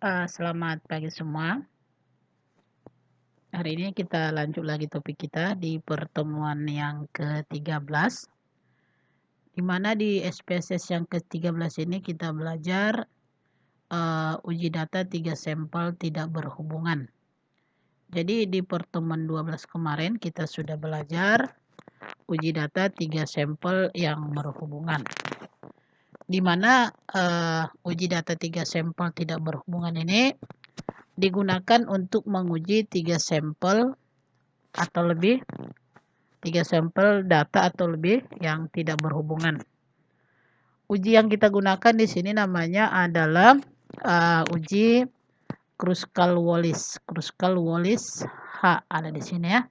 Selamat pagi semua. Hari ini kita lanjut lagi topik kita di pertemuan yang ke-13, di mana di SPSS yang ke-13 ini kita belajar uji data 3 sampel tidak berhubungan. Jadi di pertemuan 12 kemarin kita sudah belajar uji data 3 sampel yang berhubungan. Di mana uji data 3 sampel tidak berhubungan ini digunakan untuk menguji 3 sampel atau lebih 3 sampel data atau lebih yang tidak berhubungan. Uji yang kita gunakan di sini namanya adalah uji Kruskal-Wallis. Kruskal-Wallis H ada di sini ya.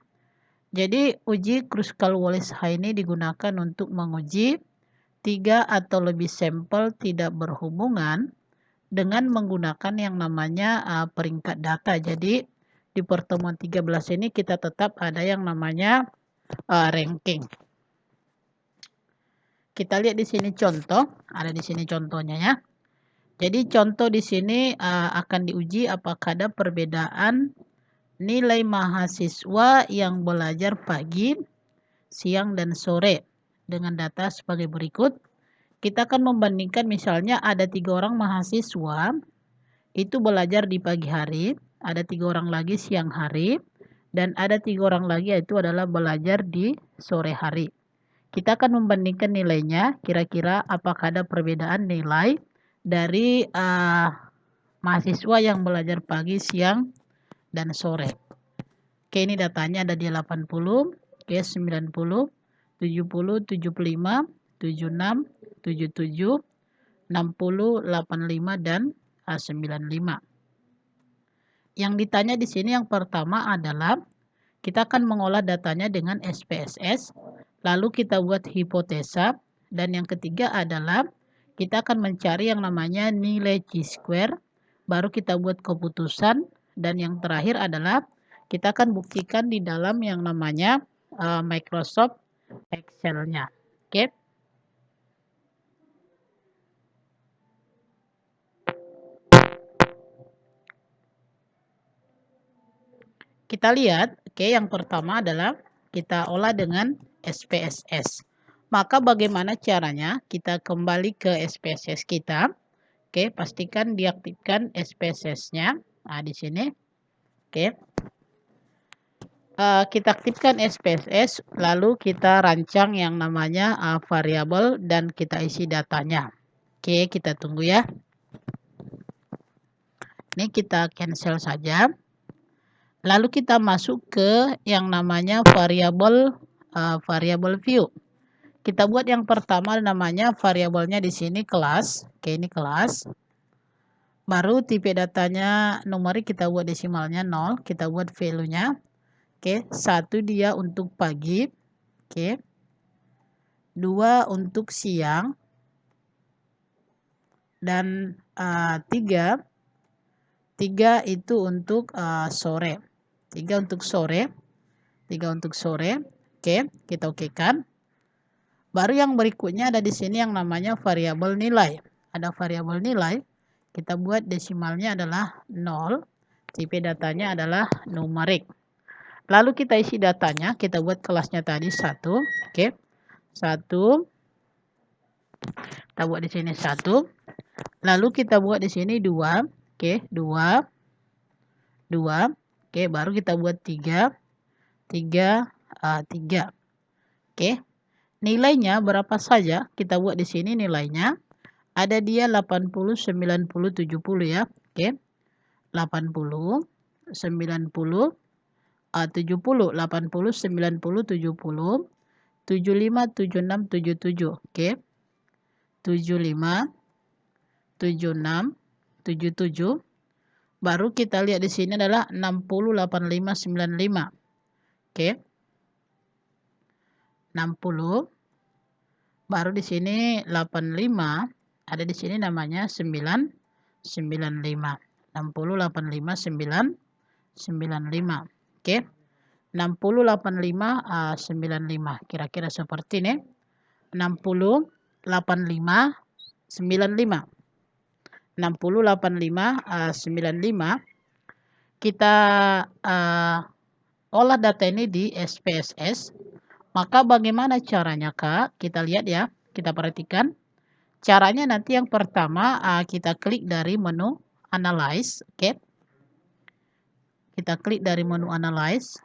Jadi uji Kruskal-Wallis H ini digunakan untuk menguji 3 atau lebih sampel tidak berhubungan dengan menggunakan yang namanya peringkat data. Jadi di pertemuan 13 ini kita tetap ada yang namanya ranking. Kita lihat di sini contoh, ada di sini contohnya ya. Jadi contoh di sini akan diuji apakah ada perbedaan nilai mahasiswa yang belajar pagi, siang, dan sore dengan data sebagai berikut. Kita akan membandingkan misalnya ada 3 orang mahasiswa itu belajar di pagi hari, ada 3 orang lagi siang hari, dan ada 3 orang lagi yaitu adalah belajar di sore hari. Kita akan membandingkan nilainya, kira-kira apakah ada perbedaan nilai dari mahasiswa yang belajar pagi, siang, dan sore. Oke, ini datanya ada di 80, oke, 90, 70, 75, 76, 77, 60, 85, dan 95. Yang ditanya di sini yang pertama adalah kita akan mengolah datanya dengan SPSS, lalu kita buat hipotesa, dan yang ketiga adalah kita akan mencari yang namanya nilai chi-square, baru kita buat keputusan, dan yang terakhir adalah kita akan buktikan di dalam yang namanya Microsoft Excel-nya. Oke. Kita lihat, oke, yang pertama adalah kita olah dengan SPSS. Maka bagaimana caranya? Kita kembali ke SPSS kita. Oke, pastikan diaktifkan SPSS-nya. Nah, di sini. Oke. Kita aktifkan SPSS, lalu kita rancang yang namanya variabel dan kita isi datanya. Oke, kita tunggu ya. Ini kita cancel saja. Lalu kita masuk ke yang namanya variabel view. Kita buat yang pertama namanya variabelnya di sini kelas. Oke, ini kelas. Baru tipe datanya numerik kita buat desimalnya 0, kita buat value-nya. Oke, 1 dia untuk pagi. Oke. 2 untuk siang. Dan 3 itu untuk sore. 3 untuk sore. 3 untuk sore. Oke, kita okekan. Baru yang berikutnya ada di sini yang namanya variabel nilai. Ada variabel nilai. Kita buat desimalnya adalah 0. Tipe datanya adalah numerik. Lalu kita isi datanya. Kita buat kelasnya tadi 1. Oke. 1. Kita buat di sini 1. Lalu kita buat di sini 2. Oke, 2. 2. Oke, baru kita buat 3. 3. 3. Oke. Nilainya berapa saja? Kita buat di sini nilainya. Ada dia 80, 90, 70 ya. Oke. 80, 90, 70, 80, 90, 70, 75, 76, 77. Oke. 75, 76, 77. Baru kita lihat di sini adalah 60, 85, 95. Oke. 60. Baru di sini 85. Ada di sini namanya 9, 95. 60, 85, 9, 95. Oke. 60, 85, 95. Kira-kira seperti ini. 60, 85, 95. 608595. Kita olah data ini di SPSS. Maka bagaimana caranya, Kak? Kita lihat ya, kita perhatikan. Caranya nanti yang pertama kita klik dari menu Analyze, oke. Kita klik dari menu Analyze.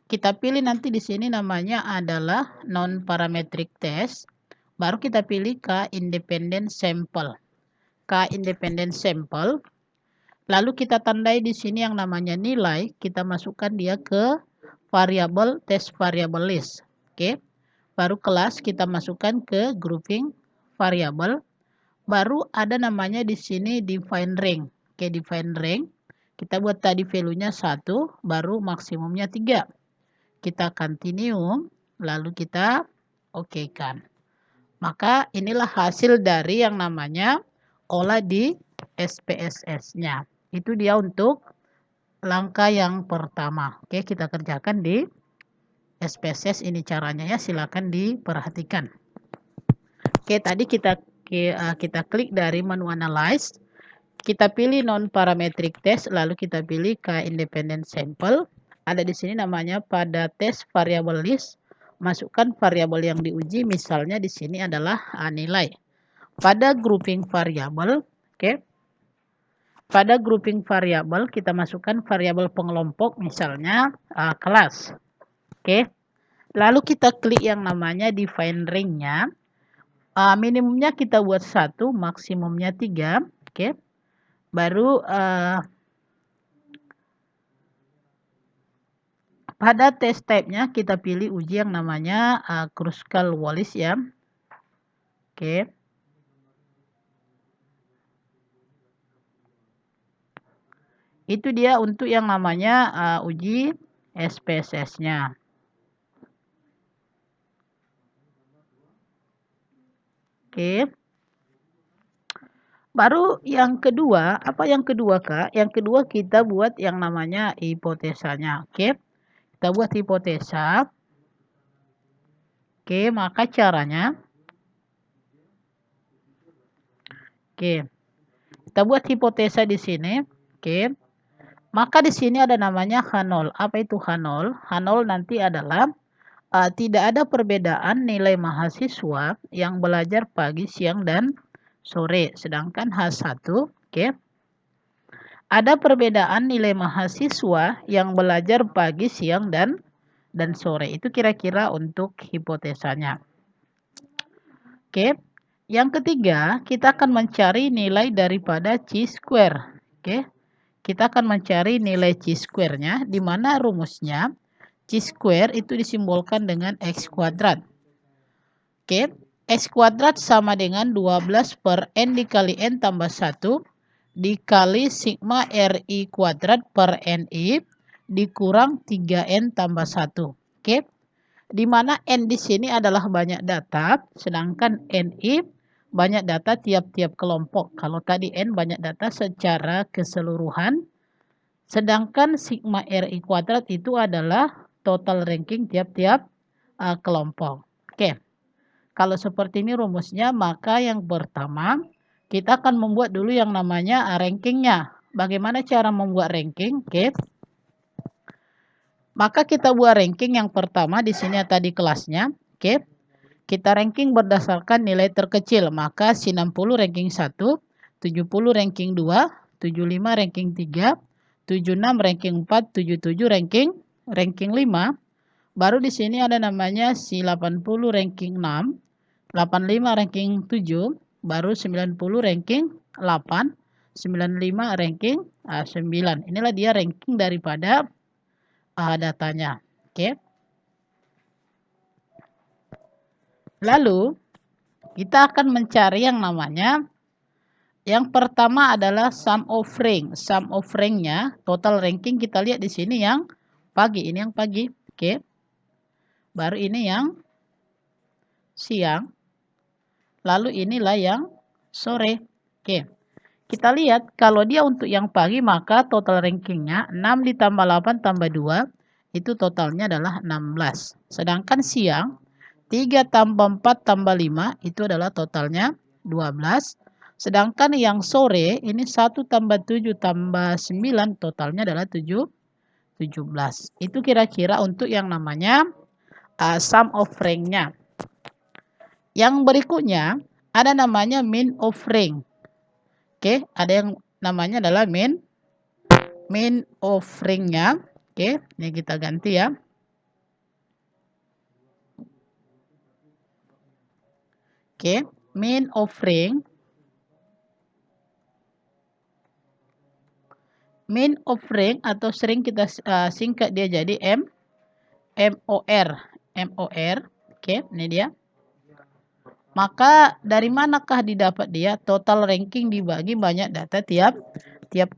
Kita pilih nanti di sini namanya adalah non-parametric test. Baru kita pilih K-independent sample. K-independent sample. Lalu kita tandai di sini yang namanya nilai. Kita masukkan dia ke variabel test variable list. Oke. Baru kelas kita masukkan ke grouping variable. Baru ada namanya di sini define range. Oke, define range. Kita buat tadi value-nya 1, baru maksimumnya 3. Kita continue, lalu kita oke-kan. Maka inilah hasil dari yang namanya olah di SPSS-nya. Itu dia untuk langkah yang pertama. Oke, kita kerjakan di SPSS ini caranya ya, silakan diperhatikan. Oke, tadi kita klik dari menu Analyze. Kita pilih non-parametric test, lalu kita pilih K-independent sample. Ada di sini namanya pada test variable list. Masukkan variabel yang diuji, misalnya di sini adalah nilai. Pada grouping variabel, oke. Pada grouping variabel kita masukkan variabel pengelompok, misalnya kelas. Oke. Lalu kita klik yang namanya define range-nya. Minimumnya kita buat 1, maksimumnya 3. Oke. Baru pada test type-nya kita pilih uji yang namanya Kruskal-Wallis ya. Oke. Itu dia untuk yang namanya uji SPSS-nya. Oke. Baru yang kedua, apa yang kedua, Kak? Yang kedua kita buat yang namanya hipotesanya. Oke. Kita buat hipotesa. Oke, maka caranya. Oke. Kita buat hipotesa di sini. Oke. Maka di sini ada namanya H0. Apa itu H0? H0 nanti adalah tidak ada perbedaan nilai mahasiswa yang belajar pagi, siang, dan sore. Sedangkan H1, oke. Ada perbedaan nilai mahasiswa yang belajar pagi, siang, dan sore. Itu kira-kira untuk hipotesanya. Oke. Yang ketiga, kita akan mencari nilai daripada chi-square. Oke. Kita akan mencari nilai chi-square-nya, di mana rumusnya chi-square itu disimbolkan dengan x kuadrat. Oke. X kuadrat sama dengan 12 per n dikali n tambah 1 dikali sigma RI kuadrat per NI dikurang 3N tambah 1. Oke. Di mana N di sini adalah banyak data, sedangkan NI banyak data tiap-tiap kelompok. Kalau tadi N banyak data secara keseluruhan, sedangkan sigma RI kuadrat itu adalah total ranking tiap-tiap kelompok. Oke. Kalau seperti ini rumusnya, maka yang pertama kita akan membuat dulu yang namanya rankingnya. Bagaimana cara membuat ranking? Oke. Maka kita buat ranking yang pertama di sini tadi kelasnya. Oke. Kita ranking berdasarkan nilai terkecil. Maka si 60 ranking 1, 70 ranking 2, 75 ranking 3, 76 ranking 4, 77 ranking 5. Baru di sini ada namanya si 80 ranking 6, 85 ranking 7, baru 90 ranking 8, 95 ranking 9. Inilah dia ranking daripada datanya. Oke. Lalu kita akan mencari yang namanya, yang pertama adalah sum of rank. Sum of rank-nya, total ranking kita lihat di sini yang pagi. Ini yang pagi. Oke. Baru ini yang siang. Lalu inilah yang sore. Oke. Kita lihat kalau dia untuk yang pagi maka total rankingnya 6 ditambah 8 tambah 2 itu totalnya adalah 16. Sedangkan siang 3 tambah 4 tambah 5 itu adalah totalnya 12. Sedangkan yang sore ini 1 tambah 7 tambah 9 totalnya adalah 17. Itu kira-kira untuk yang namanya sum of rank-nya. Yang berikutnya ada namanya mean of rank. Oke, ada yang namanya adalah mean of rank-nya. Oke, ini kita ganti ya. Oke, mean of rank. Mean of rank atau sering kita singkat dia jadi MOR. MOR. Oke, ini dia. Maka dari manakah didapat dia? Total ranking dibagi banyak data tiap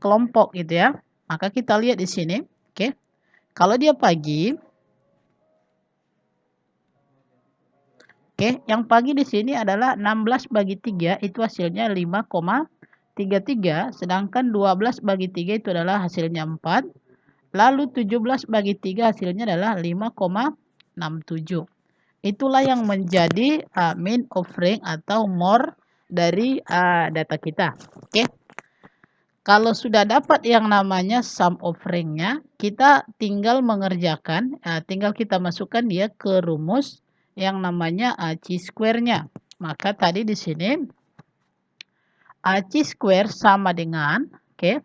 kelompok gitu ya. Maka kita lihat di sini. Oke. Kalau dia pagi, oke, yang pagi di sini adalah 16 bagi 3 itu hasilnya 5,33, sedangkan 12 bagi 3 itu adalah hasilnya 4. Lalu 17 bagi 3 hasilnya adalah 5,67. Itulah yang menjadi mean of rank atau more dari data kita. Oke. Kalau sudah dapat yang namanya sum of rank-nya, kita tinggal mengerjakan, tinggal kita masukkan dia ke rumus yang namanya chi-square-nya. Maka tadi di sini chi-square sama dengan 12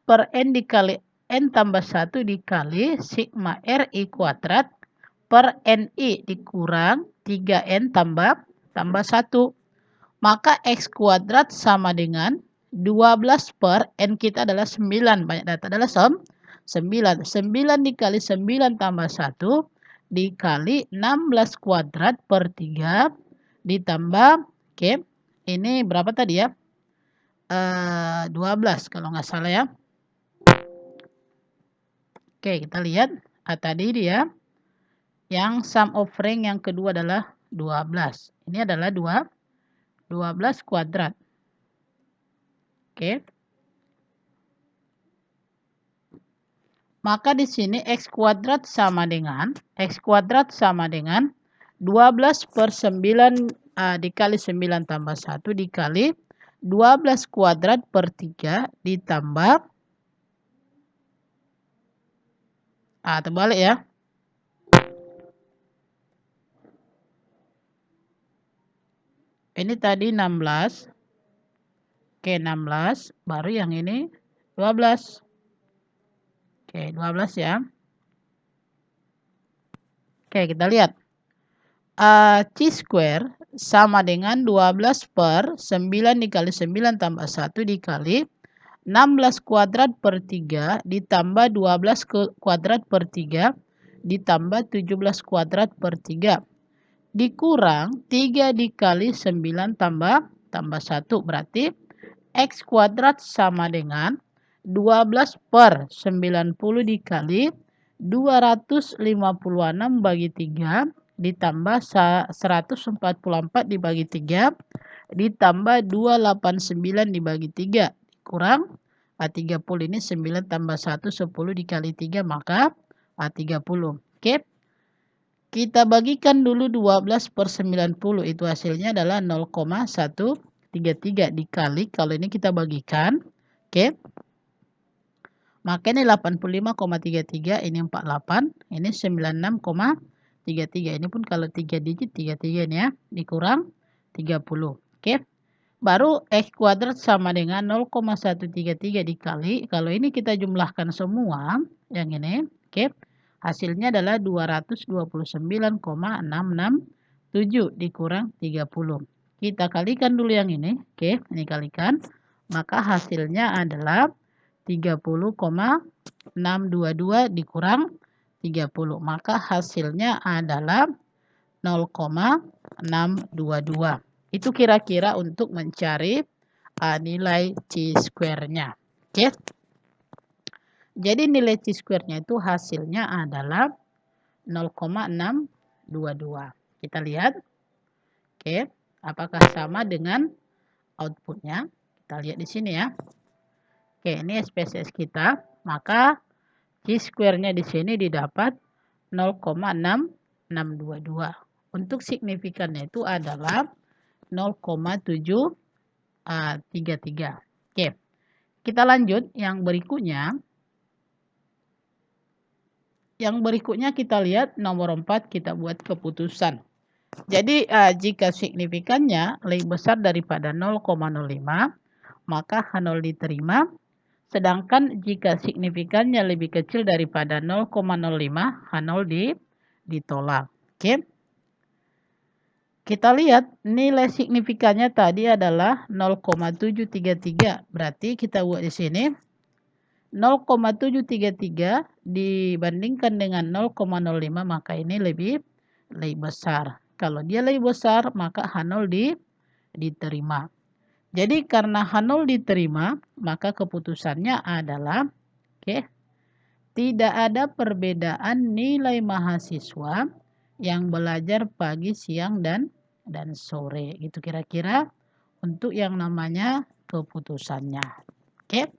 per n dikali n tambah 1 dikali sigma ri kuadrat per ni dikurang 3n tambah 1. Maka X kuadrat sama dengan 12 per N kita adalah 9. Banyak data adalah 9. 9 dikali 9 tambah 1 dikali 16 kuadrat per 3 ditambah, ini berapa tadi ya? 12 kalau nggak salah ya. Oke, kita lihat. Tadi dia yang sum of rank yang kedua adalah 12. Ini adalah 12 kuadrat. Oke. Maka di sini X kuadrat sama dengan 12 per 9 dikali 9 tambah 1 dikali 12 kuadrat per 3 ditambah terbalik ya. Ini tadi 16. Oke, 16. Baru yang ini 12. Oke, 12 ya. Oke, kita lihat. Chi-square sama dengan 12 per 9 dikali 9 tambah 1 dikali 16 kuadrat per 3 ditambah 12 kuadrat per 3 ditambah 17 kuadrat per 3 dikurang 3 dikali 9 tambah 1. Berarti X kuadrat sama dengan 12 per 90 dikali 256 bagi 3 ditambah 144 dibagi 3 ditambah 289 dibagi 3 kurang 30. Ini 9 tambah 1 10 dikali 3 maka 30. Oke. Kita bagikan dulu 12 per 90 itu hasilnya adalah 0,133 dikali kalau ini kita bagikan. Oke. Maka ini 85,33, ini 48, ini 96,33. Ini pun kalau 3 digit 33 ini ya, dikurang 30. Oke. Baru X kuadrat sama dengan 0,133 dikali, kalau ini kita jumlahkan semua, yang ini, oke. Hasilnya adalah 229,667 dikurang 30. Kita kalikan dulu yang ini, oke, ini kalikan. Maka hasilnya adalah 30,622 dikurang 30. Maka hasilnya adalah 0,622. Itu kira-kira untuk mencari nilai chi-square-nya. Oke. Jadi nilai chi-square-nya itu hasilnya adalah 0,622. Kita lihat. Oke. Apakah sama dengan outputnya? Kita lihat di sini ya. Oke, ini SPSS kita. Maka chi-square-nya di sini didapat 0,6622. Untuk signifikannya itu adalah 0,733. Oke, kita lanjut yang berikutnya. Yang berikutnya kita lihat nomor 4, kita buat keputusan. Jadi jika signifikannya lebih besar daripada 0,05, maka H0 diterima. Sedangkan jika signifikannya lebih kecil daripada 0,05, H0 ditolak. Oke. Kita lihat nilai signifikannya tadi adalah 0,733. Berarti kita buat di sini 0,733 dibandingkan dengan 0,05, maka ini lebih besar. Kalau dia lebih besar, maka H0 diterima. Jadi karena H0 diterima, maka keputusannya adalah tidak ada perbedaan nilai mahasiswa yang belajar pagi, siang, dan sore. Itu kira-kira untuk yang namanya keputusannya. Oke.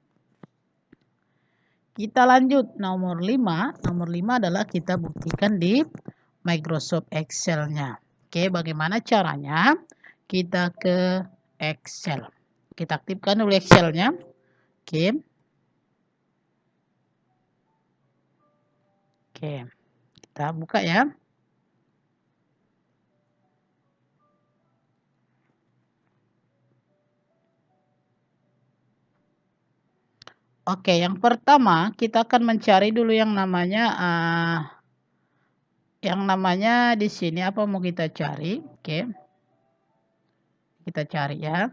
Kita lanjut nomor 5. Nomor 5 adalah kita buktikan di Microsoft Excel-nya. Oke, bagaimana caranya? Kita ke Excel. Kita aktifkan dulu Excel-nya. Oke. Oke, kita buka ya. Oke, yang pertama kita akan mencari dulu yang namanya di sini apa mau kita cari? Oke. Kita cari ya.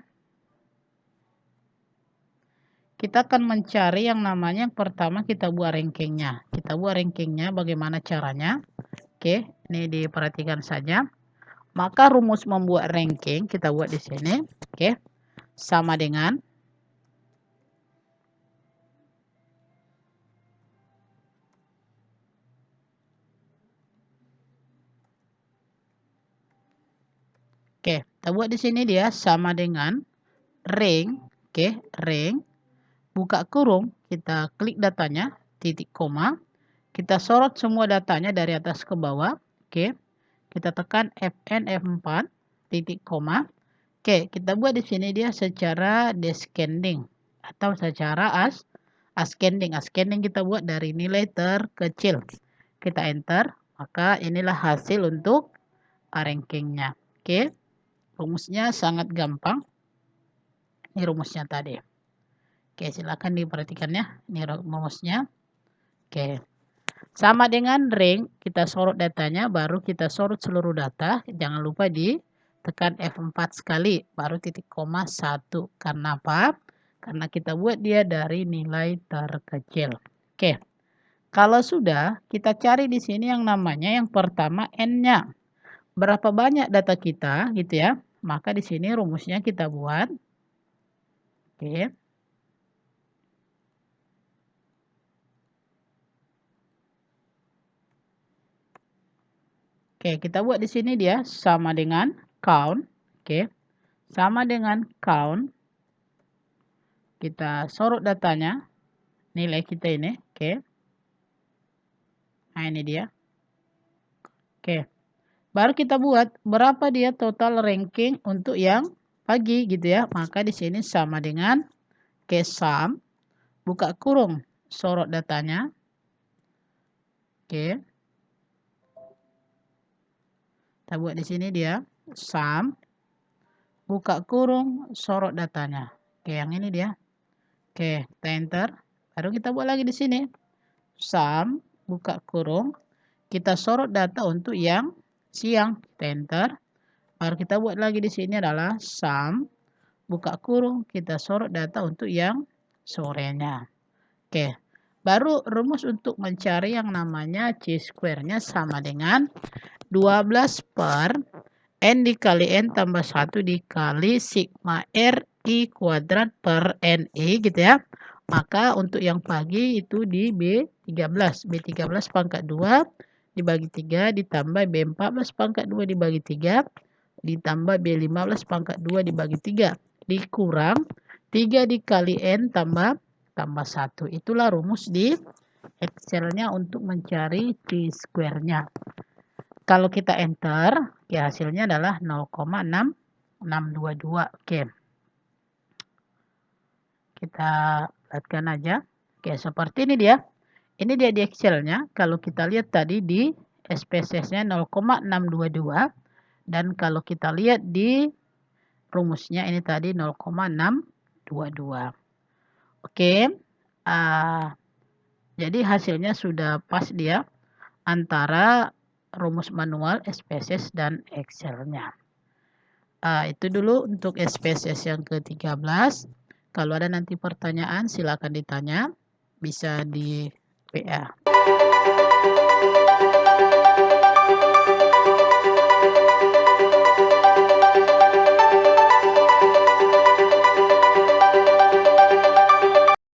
Kita akan mencari yang namanya yang pertama kita buat rankingnya. Kita buat rankingnya bagaimana caranya? Oke, ini diperhatikan saja. Maka rumus membuat ranking kita buat di sini. Oke, sama dengan kita buat di sini dia sama dengan rank. Rank. Buka kurung, kita klik datanya, titik koma. Kita sorot semua datanya dari atas ke bawah. Kita tekan Fn F4, titik koma. Kita buat di sini dia secara descending atau secara ascending. Ascending kita buat dari nilai terkecil. Kita enter, maka inilah hasil untuk rankingnya. Rumusnya sangat gampang. Ini rumusnya tadi. Silakan diperhatikan ya. Ini rumusnya. Sama dengan rank, kita sorot datanya, baru kita sorot seluruh data. Jangan lupa ditekan F4 sekali, baru titik koma 1. Karena apa? Karena kita buat dia dari nilai terkecil. Kalau sudah, kita cari di sini yang namanya yang pertama N-nya. Berapa banyak data kita gitu ya. Maka di sini rumusnya kita buat. Kita buat di sini dia sama dengan count. Sama dengan count. Kita sorot datanya. Nilai kita ini. Nah, ini dia. Baru kita buat berapa dia total ranking untuk yang pagi gitu ya. Maka di sini sama dengan sum, buka kurung, sorot datanya. Kita buat di sini dia sum, buka kurung, sorot datanya. Yang ini dia. Kita enter. Baru kita buat lagi di sini. Sum, buka kurung, kita sorot data untuk yang siang. Kita enter. Baru kita buat lagi di sini adalah sum, buka kurung, kita sorot data untuk yang sorenya. Baru rumus untuk mencari yang namanya C-square-nya sama dengan 12 per N dikali N tambah 1 dikali sigma R I kuadrat per NI gitu ya. Maka untuk yang pagi itu di B13. B13 pangkat 2 dibagi 3 ditambah B14 pangkat 2 dibagi 3 ditambah B15 pangkat 2 dibagi 3 dikurang 3 dikali N tambah 1. Itulah rumus di Excel-nya untuk mencari C-square-nya. Kalau kita enter, hasilnya adalah 0,6 622. Oke. Kita lihatkan aja. Oke, seperti ini dia. Ini dia di Excel-nya. Kalau kita lihat tadi di SPSS-nya 0,622 dan kalau kita lihat di rumusnya ini tadi 0,622. Oke. Jadi hasilnya sudah pas dia antara rumus manual, SPSS, dan Excel-nya. Itu dulu untuk SPSS yang ke-13. Kalau ada nanti pertanyaan silakan ditanya. Bisa di WA.